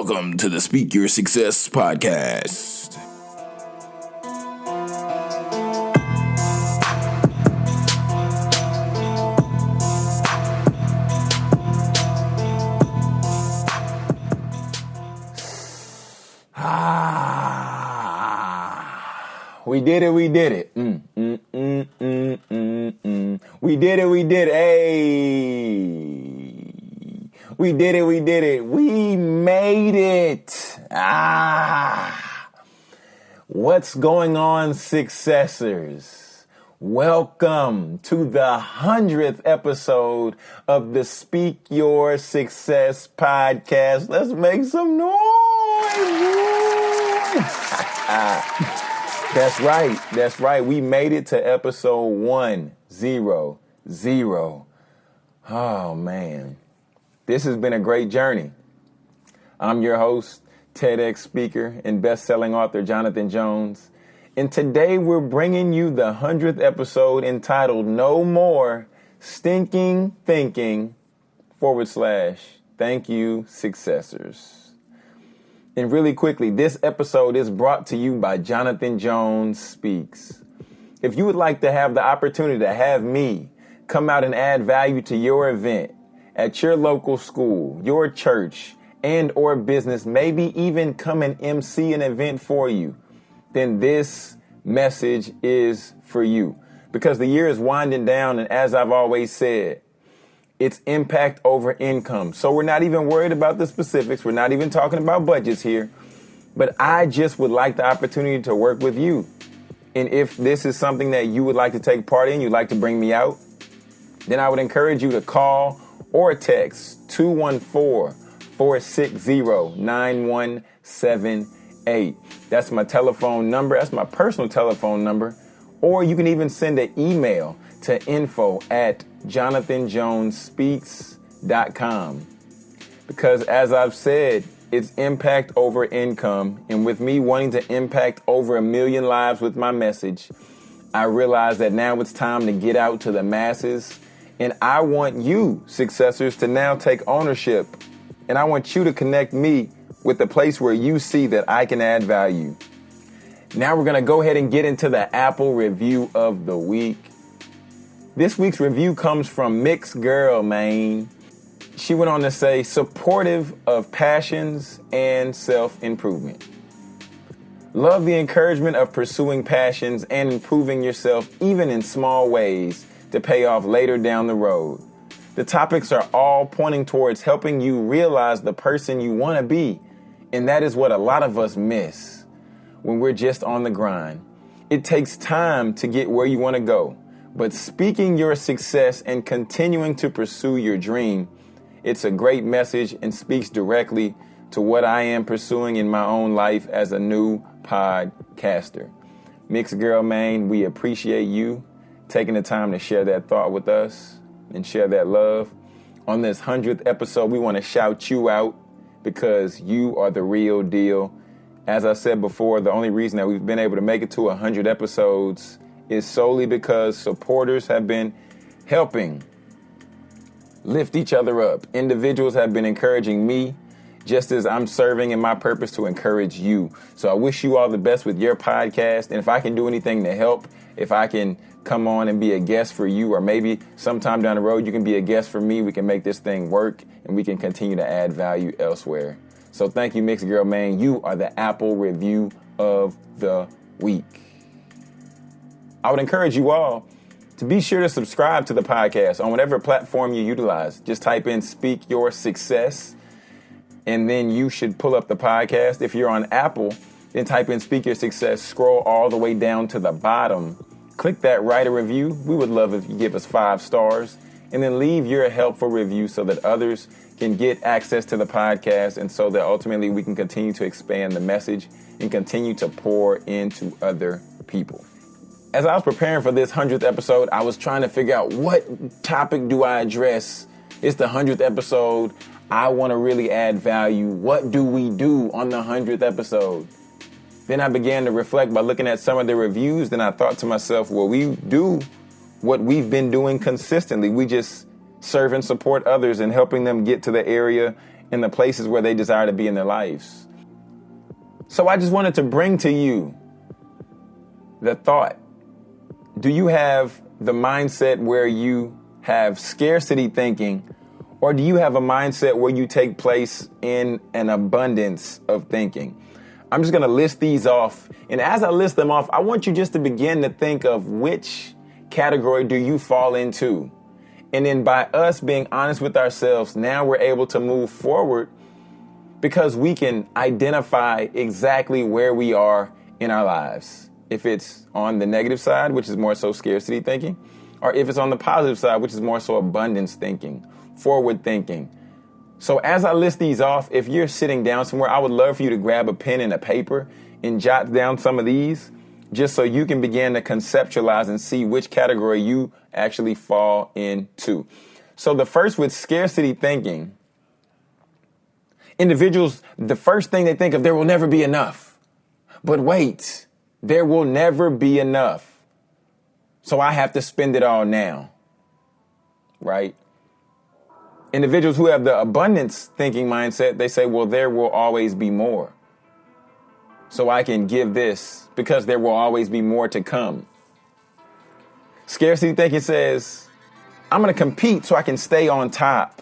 Welcome to the Speak Your Success podcast. We did it. We did it. We did it. We did it. Hey. We did it. We did it. We made it. What's going on, Successors? Welcome to the 100th episode of the Speak Your Success podcast. Let's make some noise. That's right. That's right. We made it to episode 100. Oh, man. This has been a great journey. I'm your host, TEDx speaker and best-selling author Jonathan Jones. And today we're bringing you the 100th episode entitled No More Stinking Thinking / Thank You, Successors. And really quickly, this episode is brought to you by Jonathan Jones Speaks. If you would like to have the opportunity to have me come out and add value to your event at your local school, your church, and or business, maybe even come and MC an event for you, then this message is for you. Because the year is winding down, and as I've always said, it's impact over income. So we're not even worried about the specifics. We're not even talking about budgets here. But I just would like the opportunity to work with you. And if this is something that you would like to take part in, you'd like to bring me out, then I would encourage you to call or text 214-460-9178. That's my telephone number. That's my personal telephone number. Or you can even send an email to info@jonathanjonespeaks.com. Because as I've said, it's impact over income. And with me wanting to impact over 1 million lives with my message, I realize that now it's time to get out to the masses. And I want you, Successors, to now take ownership. And I want you to connect me with the place where you see that I can add value. Now we're going to go ahead and get into the Apple review of the week. This week's review comes from Mixed Girl, man. She went on to say, supportive of passions and self-improvement. Love the encouragement of pursuing passions and improving yourself even in small ways to pay off later down the road. The topics are all pointing towards helping you realize the person you want to be. And that is what a lot of us miss when we're just on the grind. It takes time to get where you want to go. But speaking your success and continuing to pursue your dream, it's a great message and speaks directly to what I am pursuing in my own life as a new podcaster. Mixed Girl, man, we appreciate you taking the time to share that thought with us and share that love. On this 100th episode, we want to shout you out because you are the real deal. As I said before, the only reason that we've been able to make it to 100 episodes is solely because supporters have been helping lift each other up. Individuals have been encouraging me just as I'm serving in my purpose to encourage you. So I wish you all the best with your podcast. And if I can do anything to help, if I can come on and be a guest for you, or maybe sometime down the road you can be a guest for me, we can make this thing work and we can continue to add value elsewhere. So thank you, Mixed Girl, man. You are the Apple review of the week. I would encourage you all to be sure to subscribe to the podcast on whatever platform you utilize. Just type in Speak Your Success, and then you should pull up the podcast. If you're on Apple, then type in Speak Your Success, scroll all the way down to the bottom. Click that write a review. We would love if you give us 5 stars, and then leave your helpful review so that others can get access to the podcast and so that ultimately we can continue to expand the message and continue to pour into other people. As I was preparing for this 100th episode, I was trying to figure out what topic do I address. It's the 100th episode. I want to really add value. What do we do on the 100th episode? Then I began to reflect by looking at some of the reviews. Then I thought to myself, well, we do what we've been doing consistently. We just serve and support others and helping them get to the area in the places where they desire to be in their lives. So I just wanted to bring to you the thought. Do you have the mindset where you have scarcity thinking, or do you have a mindset where you take place in an abundance of thinking? I'm just going to list these off. And as I list them off, I want you just to begin to think of which category do you fall into. And then by us being honest with ourselves, now we're able to move forward because we can identify exactly where we are in our lives. If it's on the negative side, which is more so scarcity thinking, or if it's on the positive side, which is more so abundance thinking, forward thinking. So as I list these off, if you're sitting down somewhere, I would love for you to grab a pen and a paper and jot down some of these just so you can begin to conceptualize and see which category you actually fall into. So the first, with scarcity thinking, individuals, the first thing they think of, there will never be enough. But wait, there will never be enough. So I have to spend it all now, right? Individuals who have the abundance thinking mindset, they say, well, there will always be more. So I can give this because there will always be more to come. Scarcity thinking says, I'm going to compete so I can stay on top.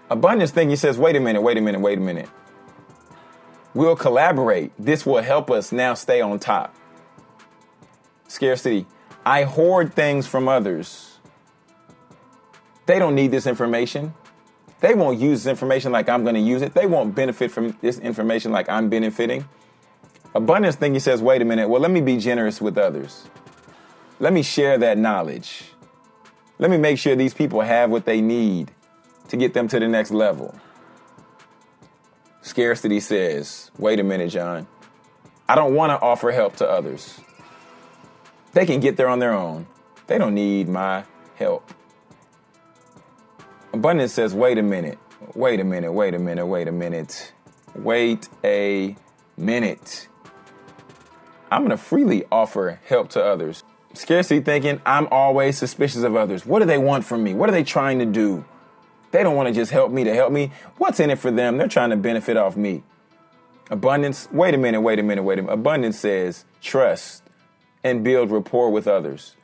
Abundance thinking says, wait a minute. We'll collaborate. This will help us now stay on top. Scarcity, I hoard things from others. They don't need this information. They won't use this information like I'm going to use it. They won't benefit from this information like I'm benefiting. Abundance thinking says, wait a minute. Well, let me be generous with others. Let me share that knowledge. Let me make sure these people have what they need to get them to the next level. Scarcity says, wait a minute, John. I don't want to offer help to others. They can get there on their own. They don't need my help. Abundance says, wait a minute. I'm going to freely offer help to others. Scarcity thinking, I'm always suspicious of others. What do they want from me? What are they trying to do? They don't want to just help me to help me. What's in it for them? They're trying to benefit off me. Abundance, wait a minute. Abundance says, trust and build rapport with others.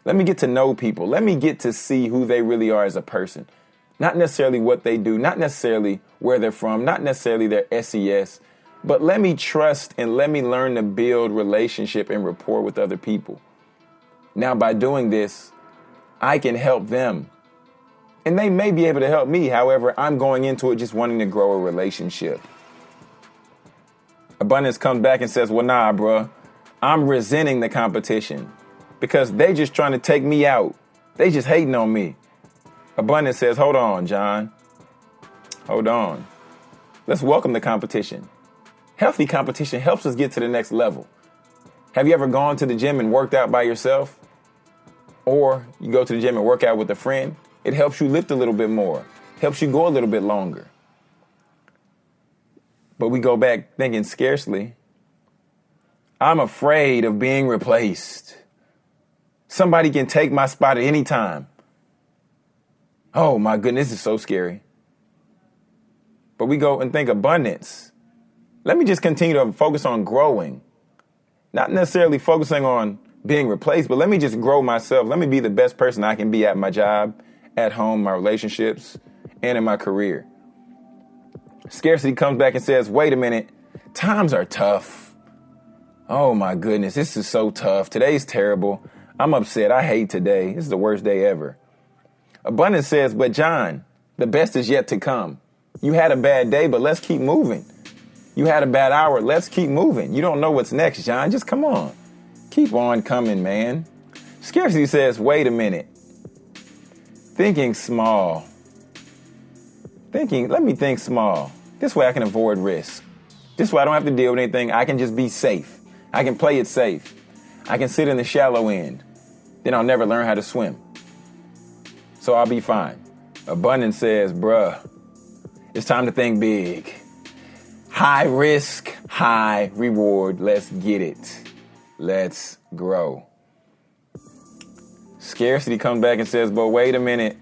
Let me get to know people. Let me get to see who they really are as a person. Not necessarily what they do, not necessarily where they're from, not necessarily their SES, but let me trust and let me learn to build relationship and rapport with other people. Now, by doing this, I can help them. And they may be able to help me. However, I'm going into it just wanting to grow a relationship. Abundance comes back and says, well, nah, bruh, I'm resenting the competition because they just trying to take me out. They just hating on me. Abundance says, hold on, John. Hold on. Let's welcome the competition. Healthy competition helps us get to the next level. Have you ever gone to the gym and worked out by yourself? Or you go to the gym and work out with a friend? It helps you lift a little bit more. Helps you go a little bit longer. But we go back thinking scarcely. I'm afraid of being replaced. Somebody can take my spot at any time. Oh my goodness, this is so scary. But we go and think abundance. Let me just continue to focus on growing. Not necessarily focusing on being replaced, but let me just grow myself. Let me be the best person I can be at my job, at home, my relationships, and in my career. Scarcity comes back and says, wait a minute, times are tough. Oh my goodness, this is so tough. Today's terrible. I'm upset. I hate today. This is the worst day ever. Abundance says, but John, the best is yet to come. You had a bad day, but let's keep moving. You had a bad hour. Let's keep moving. You don't know what's next, John. Just come on. Keep on coming, man. Scarcity says, wait a minute. Thinking small. Let me think small. This way I can avoid risk. This way I don't have to deal with anything. I can just be safe. I can play it safe. I can sit in the shallow end. Then I'll never learn how to swim. So I'll be fine. Abundance says, bruh, it's time to think big. High risk, high reward. Let's get it. Let's grow. Scarcity comes back and says, but wait a minute.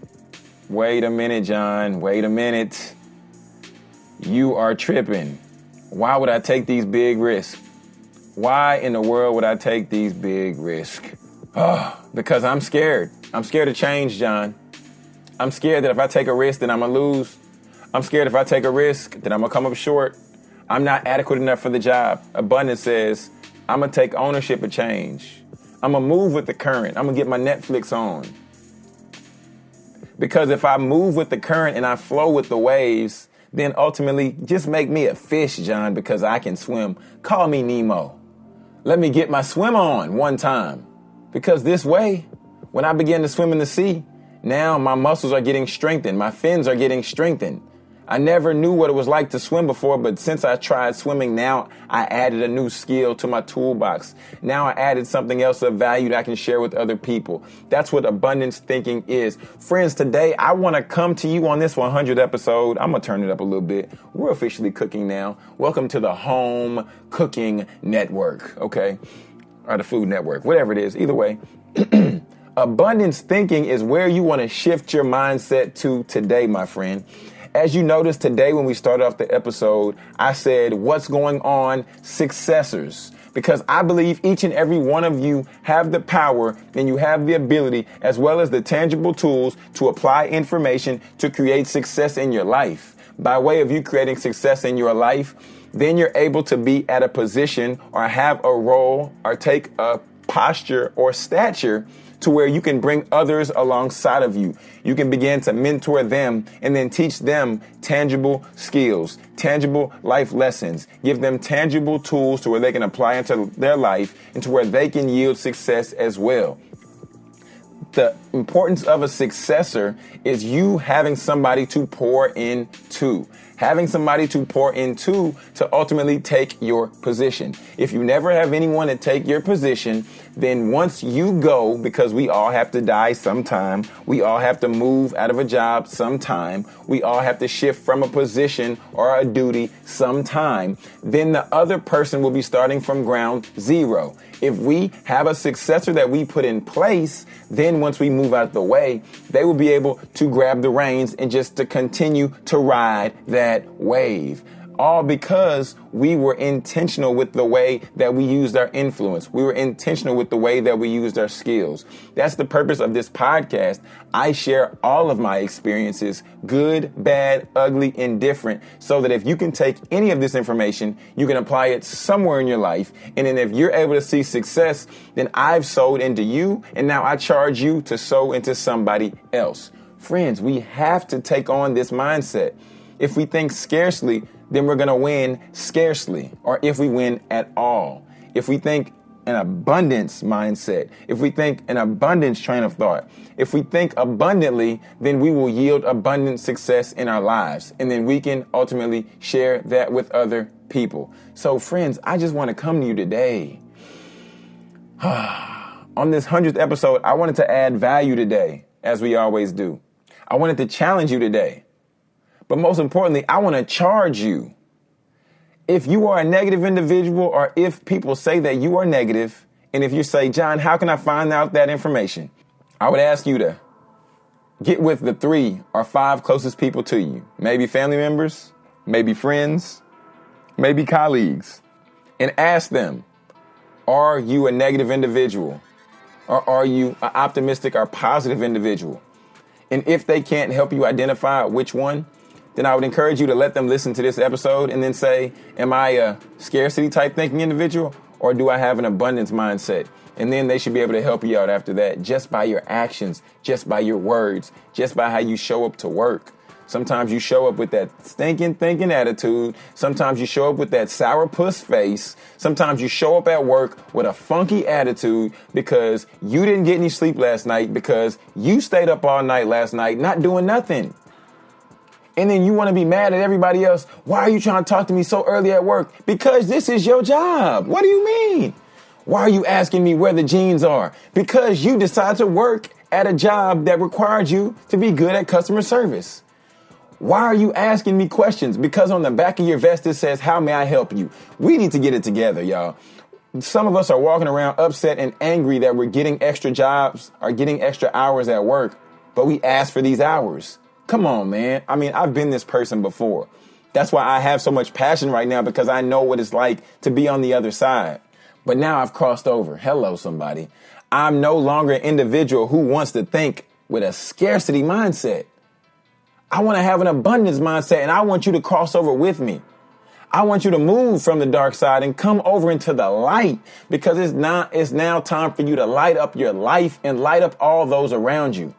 Wait a minute, John. Wait a minute. You are tripping. Why would I take these big risks? Why in the world would I take these big risks? Oh, because I'm scared. I'm scared of change, John. I'm scared that if I take a risk, then I'm going to lose. I'm scared if I take a risk, that I'm going to come up short. I'm not adequate enough for the job. Abundance says, I'm going to take ownership of change. I'm going to move with the current. I'm going to get my Netflix on. Because if I move with the current and I flow with the waves, then ultimately just make me a fish, John, because I can swim. Call me Nemo. Let me get my swim on one time. Because this way, when I begin to swim in the sea, now my muscles are getting strengthened. My fins are getting strengthened. I never knew what it was like to swim before, but since I tried swimming, now I added a new skill to my toolbox. Now I added something else of value that I can share with other people. That's what abundance thinking is. Friends, today I want to come to you on this 100th episode. I'm going to turn it up a little bit. We're officially cooking now. Welcome to the Home Cooking Network, okay? Or the Food Network, whatever it is. Either way. Abundance thinking is where you want to shift your mindset to today, my friend. As you noticed today when we started off the episode, I said, what's going on, successors? Because I believe each and every one of you have the power and you have the ability as well as the tangible tools to apply information to create success in your life. By way of you creating success in your life, then you're able to be at a position or have a role or take a posture or stature to where you can bring others alongside of you. You can begin to mentor them and then teach them tangible skills, tangible life lessons, give them tangible tools to where they can apply into their life and to where they can yield success as well. The importance of a successor is you having somebody to pour into. Having somebody to pour into to ultimately take your position. If you never have anyone to take your position, then once you go, because we all have to die sometime, we all have to move out of a job sometime, we all have to shift from a position or a duty sometime, then the other person will be starting from ground zero. If we have a successor that we put in place, then once we move out the way, they will be able to grab the reins and just to continue to ride that wave. All because we were intentional with the way that we used our influence. We were intentional with the way that we used our skills. That's the purpose of this podcast. I share all of my experiences, good, bad, ugly, indifferent, so that if you can take any of this information, you can apply it somewhere in your life. And then if you're able to see success, then I've sowed into you, and now I charge you to sow into somebody else. Friends, we have to take on this mindset. If we think scarcely, then we're going to win scarcely, or if we win at all. If we think an abundance mindset, if we think an abundance train of thought, if we think abundantly, then we will yield abundant success in our lives. And then we can ultimately share that with other people. So friends, I just want to come to you today. On this 100th episode, I wanted to add value today, as we always do. I wanted to challenge you today. But most importantly, I want to charge you. If you are a negative individual, or if people say that you are negative, and if you say, John, how can I find out that information? I would ask you to get with the 3 or 5 closest people to you. Maybe family members, maybe friends, maybe colleagues. And ask them, are you a negative individual? Or are you an optimistic or positive individual? And if they can't help you identify which one, then I would encourage you to let them listen to this episode and then say, am I a scarcity type thinking individual, or do I have an abundance mindset? And then they should be able to help you out after that, just by your actions, just by your words, just by how you show up to work. Sometimes you show up with that stinking thinking attitude. Sometimes you show up with that sourpuss face. Sometimes you show up at work with a funky attitude because you didn't get any sleep last night, because you stayed up all night last night not doing nothing. And then you want to be mad at everybody else. Why are you trying to talk to me so early at work? Because this is your job. What do you mean? Why are you asking me where the jeans are? Because you decide to work at a job that requires you to be good at customer service. Why are you asking me questions? Because on the back of your vest it says, how may I help you? We need to get it together, y'all. Some of us are walking around upset and angry that we're getting extra jobs or getting extra hours at work, but we ask for these hours. Come on, man. I mean, I've been this person before. That's why I have so much passion right now, because I know what it's like to be on the other side. But now I've crossed over. Hello, somebody. I'm no longer an individual who wants to think with a scarcity mindset. I want to have an abundance mindset, and I want you to cross over with me. I want you to move from the dark side and come over into the light, because it's now time for you to light up your life and light up all those around you.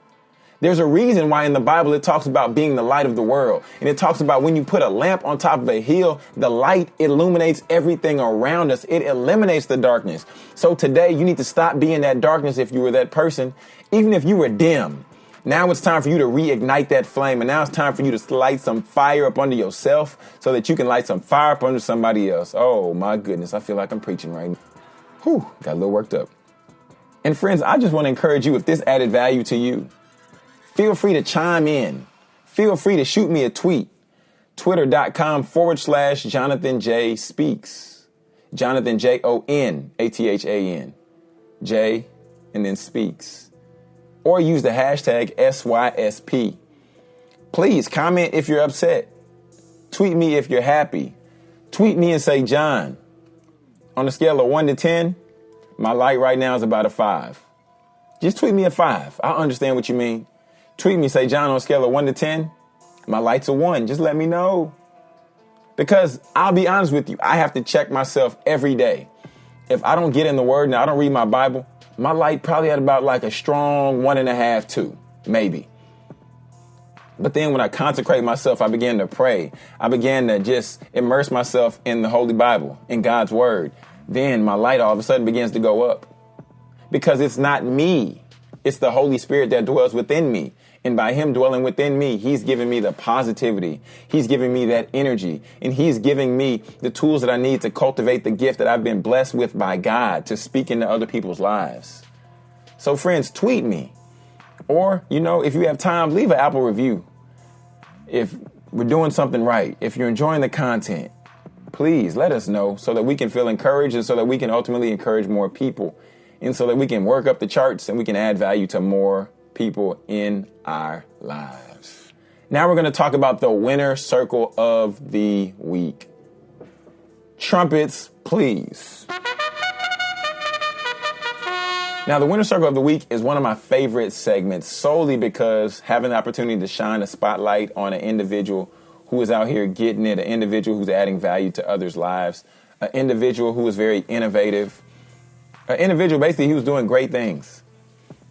There's a reason why in the Bible it talks about being the light of the world. And it talks about when you put a lamp on top of a hill, the light illuminates everything around us. It eliminates the darkness. So today you need to stop being that darkness if you were that person, even if you were dim. Now it's time for you to reignite that flame. And now it's time for you to light some fire up under yourself so that you can light some fire up under somebody else. Oh, my goodness. I feel like I'm preaching right now. Whew, got a little worked up. And friends, I just want to encourage you, if this added value to you, feel free to chime in. Feel free to shoot me a tweet. Twitter.com/Jonathan J Speaks. Jonathan JONATHAN. J and then Speaks. Or use the hashtag SYSP. Please comment if you're upset. Tweet me if you're happy. Tweet me and say, John, on a scale of 1 to 10, my light right now is about a 5. Just tweet me a 5. I understand what you mean. Tweet me, say, John, on a scale of 1 to 10, my light's a 1. Just let me know. Because I'll be honest with you, I have to check myself every day. If I don't get in the Word and I don't read my Bible, my light probably at about like a strong 1.5, 2, maybe. But then when I consecrate myself, I began to pray. I began to just immerse myself in the Holy Bible, in God's Word. Then my light all of a sudden begins to go up. Because it's not me. It's the Holy Spirit that dwells within me. And by him dwelling within me, he's giving me the positivity. He's giving me that energy. And he's giving me the tools that I need to cultivate the gift that I've been blessed with by God to speak into other people's lives. So friends, tweet me. Or, if you have time, leave an Apple review. If we're doing something right, if you're enjoying the content, please let us know so that we can feel encouraged and so that we can ultimately encourage more people. And so that we can work up the charts and we can add value to more people in our lives. Now we're going to talk about the winner circle of the week. Trumpets, please. Now, the winner circle of the week is one of my favorite segments solely because having the opportunity to shine a spotlight on an individual who is out here getting it, an individual who's adding value to others' lives, an individual who is very innovative, an individual basically who was doing great things.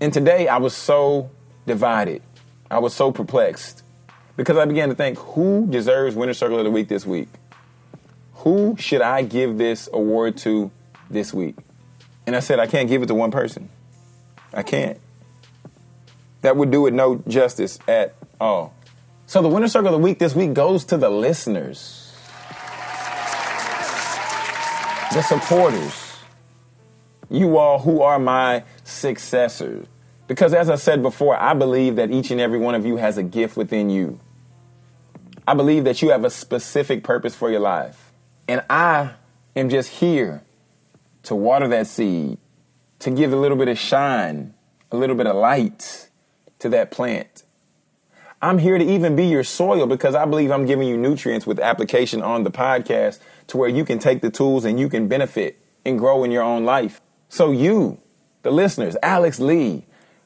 And today I was so divided. I was so perplexed because I began to think, who deserves Winner Circle of the Week this week? Who should I give this award to this week? And I said, I can't give it to one person. I can't. That would do it no justice at all. So the Winner Circle of the Week this week goes to the listeners, the supporters. You all who are my successors. Because as I said before, I believe that each and every one of you has a gift within you. I believe that you have a specific purpose for your life. And I am just here to water that seed, to give a little bit of shine, a little bit of light to that plant. I'm here to even be your soil because I believe I'm giving you nutrients with application on the podcast to where you can take the tools and you can benefit and grow in your own life. So you, the listeners, Alex Lee,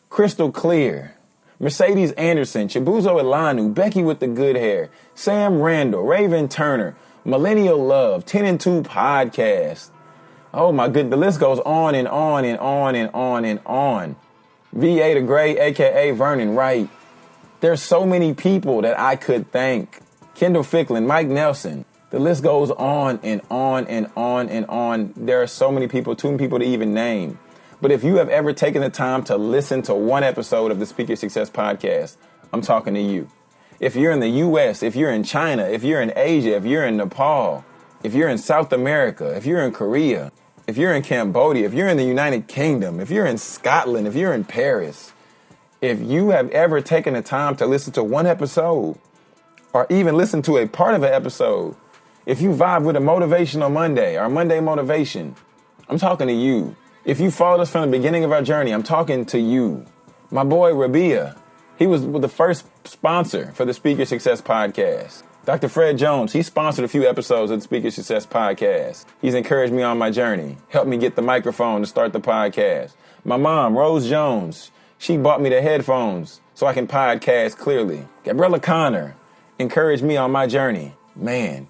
Crystal Clear, Mercedes Anderson, Chibuzo Elanu, Becky with the good hair, Sam Randall, Raven Turner, Millennial Love, 10 and 2 Podcast. Oh my goodness, the list goes on and on and on and on and on. VA the Gray, a.k.a. Vernon Wright. There's so many people that I could thank. Kendall Ficklin, Mike Nelson. The list goes on and on and on and on. There are so many people, too many people to even name. But if you have ever taken the time to listen to one episode of the Speak Your Success podcast, I'm talking to you. If you're in the U.S., if you're in China, if you're in Asia, if you're in Nepal, if you're in South America, if you're in Korea, if you're in Cambodia, if you're in the United Kingdom, if you're in Scotland, if you're in Paris, if you have ever taken the time to listen to one episode or even listen to a part of an episode, if you vibe with a Motivational Monday or Monday Motivation, I'm talking to you. If you followed us from the beginning of our journey, I'm talking to you. My boy Rabia, He was the first sponsor for the Speaker Success Podcast. Dr. Fred Jones, he sponsored a few episodes of the Speaker Success Podcast. He's encouraged me on my journey, helped me get the microphone to start the podcast. My mom, Rose Jones, she bought me the headphones so I can podcast clearly. Gabriella Connor encouraged me on my journey. Man.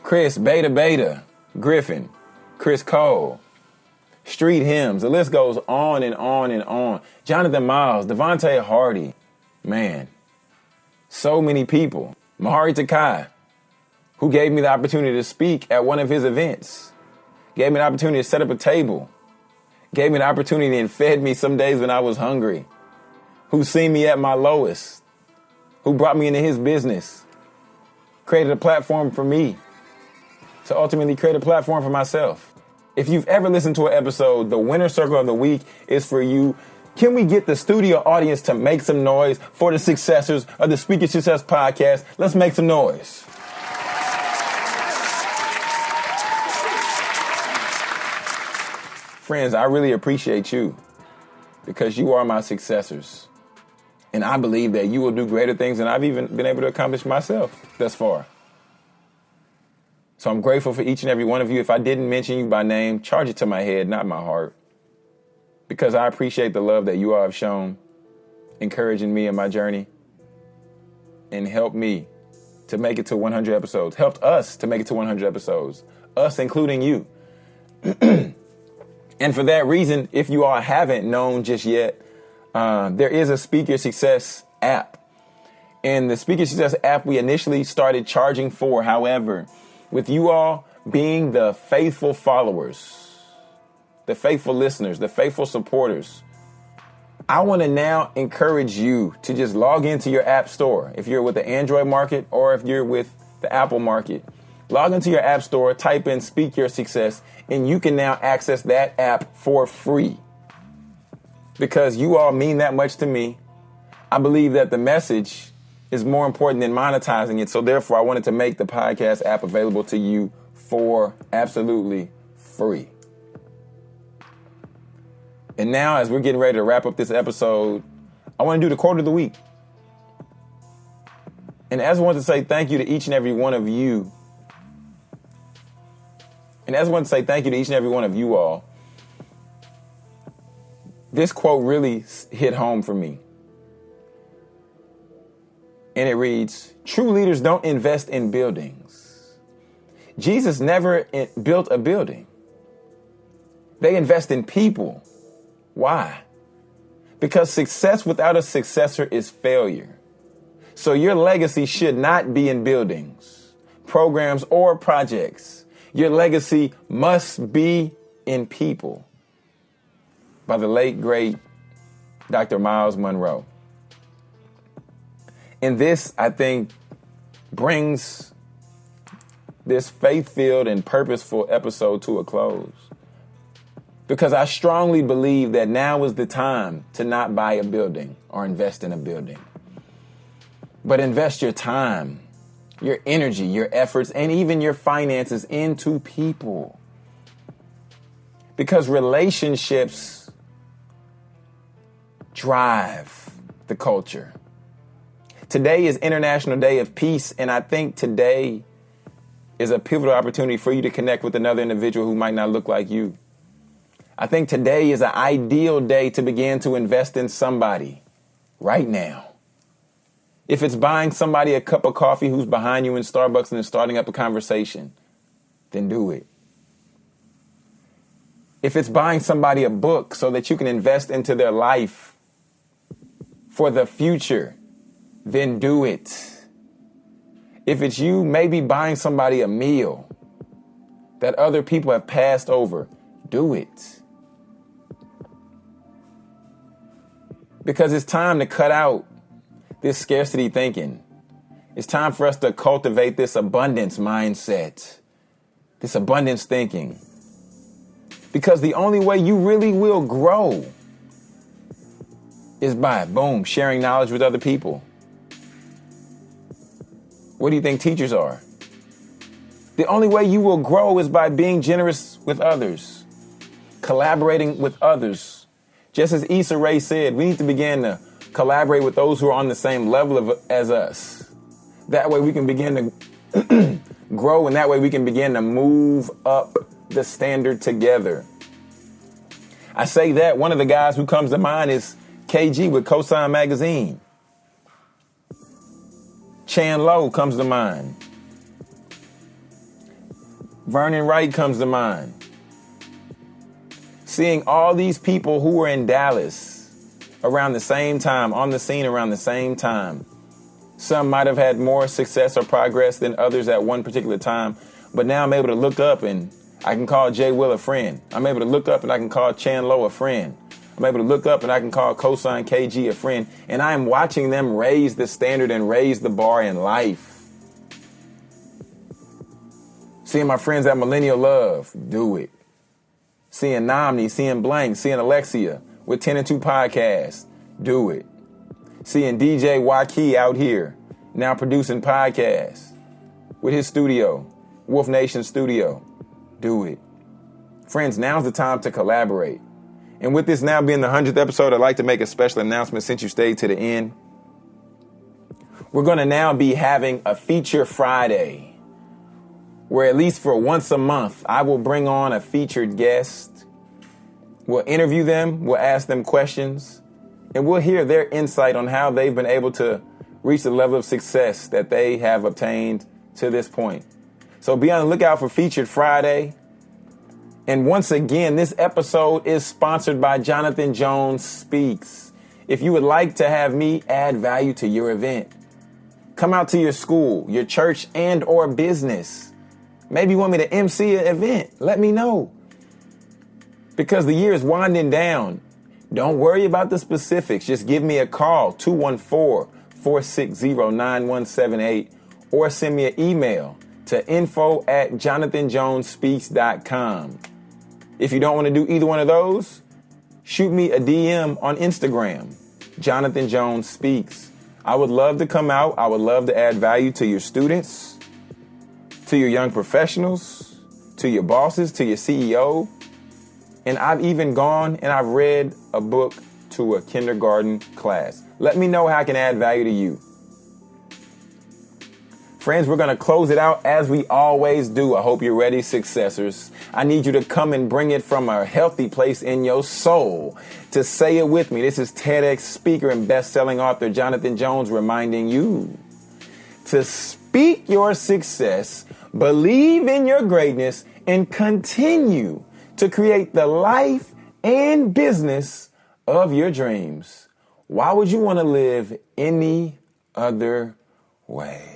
Chris Beta Griffin, Chris Cole, Street Hymns. The list goes on and on and on. Jonathan Miles, Devontae Hardy. Man, so many people. Mahari Takai, who gave me the opportunity to speak at one of his events. Gave me the opportunity to set up a table. Gave me the opportunity and fed me some days when I was hungry. Who seen me at my lowest. Who brought me into his business. Created a platform for me to ultimately create a platform for myself. If you've ever listened to an episode, the winner circle of the week is for you. Can we get the studio audience to make some noise for the successors of the Speaker Success Podcast? Let's make some noise. Friends, I really appreciate you because you are my successors. And I believe that you will do greater things than I've even been able to accomplish myself thus far. So I'm grateful for each and every one of you. If I didn't mention you by name, charge it to my head, not my heart. Because I appreciate the love that you all have shown, encouraging me in my journey, and helped me to make it to 100 episodes. Helped us to make it to 100 episodes. Us, including you. And for that reason, if you all haven't known just yet, there is a Speaker Success app. And the Speaker Success app we initially started charging for. However, with you all being the faithful followers, the faithful listeners, the faithful supporters, I want to now encourage you to just log into your app store. If you're with the Android market or if you're with the Apple market, log into your app store, type in Speak Your Success, and you can now access that app for free. Because you all mean that much to me. I believe that the message is more important than monetizing it. So therefore, I wanted to make the podcast app available to you for absolutely free. And now, as we're getting ready to wrap up this episode, I want to do the quote of the week. And as I want to say thank you to each and every one of you. And as I want to say thank you to each and every one of you all, this quote really hit home for me. And it reads, true leaders don't invest in buildings. Jesus never built a building. They invest in people. Why? Because success without a successor is failure. So your legacy should not be in buildings, programs, or projects. Your legacy must be in people. By the late, great Dr. Miles Monroe. And this, I think, brings this faith-filled and purposeful episode to a close. Because I strongly believe that now is the time to not buy a building or invest in a building. But invest your time, your energy, your efforts, and even your finances into people. Because relationships drive the culture. Today is International Day of Peace, and I think today is a pivotal opportunity for you to connect with another individual who might not look like you. I think today is an ideal day to begin to invest in somebody right now. If it's buying somebody a cup of coffee who's behind you in Starbucks and then starting up a conversation, then do it. If it's buying somebody a book so that you can invest into their life for the future, then do it. If it's you maybe buying somebody a meal that other people have passed over, do it. Because it's time to cut out this scarcity thinking. It's time for us to cultivate this abundance mindset, this abundance thinking. Because the only way you really will grow is by, boom, sharing knowledge with other people. What do you think teachers are? The only way you will grow is by being generous with others, collaborating with others. Just as Issa Rae said, we need to begin to Collaborate with those who are on the same level as us. That way we can begin to grow, and that way we can begin to move up the standard together. I say that one of the guys who comes to mind is KG with Cosign Magazine. Chan Lowe comes to mind. Vernon Wright comes to mind. Seeing all these people who were in Dallas around the same time, on the scene around the same time. Some might have had more success or progress than others at one particular time, but now I'm able to look up and I can call Jay Will a friend. I'm able to look up and I can call Chan Lowe a friend. I'm able to look up and I can call Cosign KG a friend. And I am watching them raise the standard and raise the bar in life. Seeing my friends at Millennial Love, do it. Seeing Nomni, seeing Blank, seeing Alexia with 10 and 2 podcasts, do it. Seeing DJ Waki out here, now producing podcasts with his studio, Wolf Nation Studio, do it. Friends, now's the time to collaborate. And with this now being the 100th episode, I'd like to make a special announcement since you stayed to the end. We're going to now be having a Feature Friday, where at least for once a month, I will bring on a featured guest. We'll interview them, we'll ask them questions, and we'll hear their insight on how they've been able to reach the level of success that they have obtained to this point. So be on the lookout for Featured Friday. And once again, this episode is sponsored by Jonathan Jones Speaks. If you would like to have me add value to your event, come out to your school, your church, and or business. Maybe you want me to MC an event. Let me know. Because the year is winding down. Don't worry about the specifics. Just give me a call, 214-460-9178, or send me an email to info@jonathanjonespeaks.com. If you don't want to do either one of those, shoot me a DM on Instagram, Jonathan Jones Speaks. I would love to come out. I would love to add value to your students, to your young professionals, to your bosses, to your CEO. And I've even gone and I've read a book to a kindergarten class. Let me know how I can add value to you. Friends, we're going to close it out as we always do. I hope you're ready, Successors. I need you to come and bring it from a healthy place in your soul. To say it with me, this is TEDx speaker and best-selling author Jonathan Jones reminding you to speak your success, believe in your greatness, and continue to create the life and business of your dreams. Why would you want to live any other way?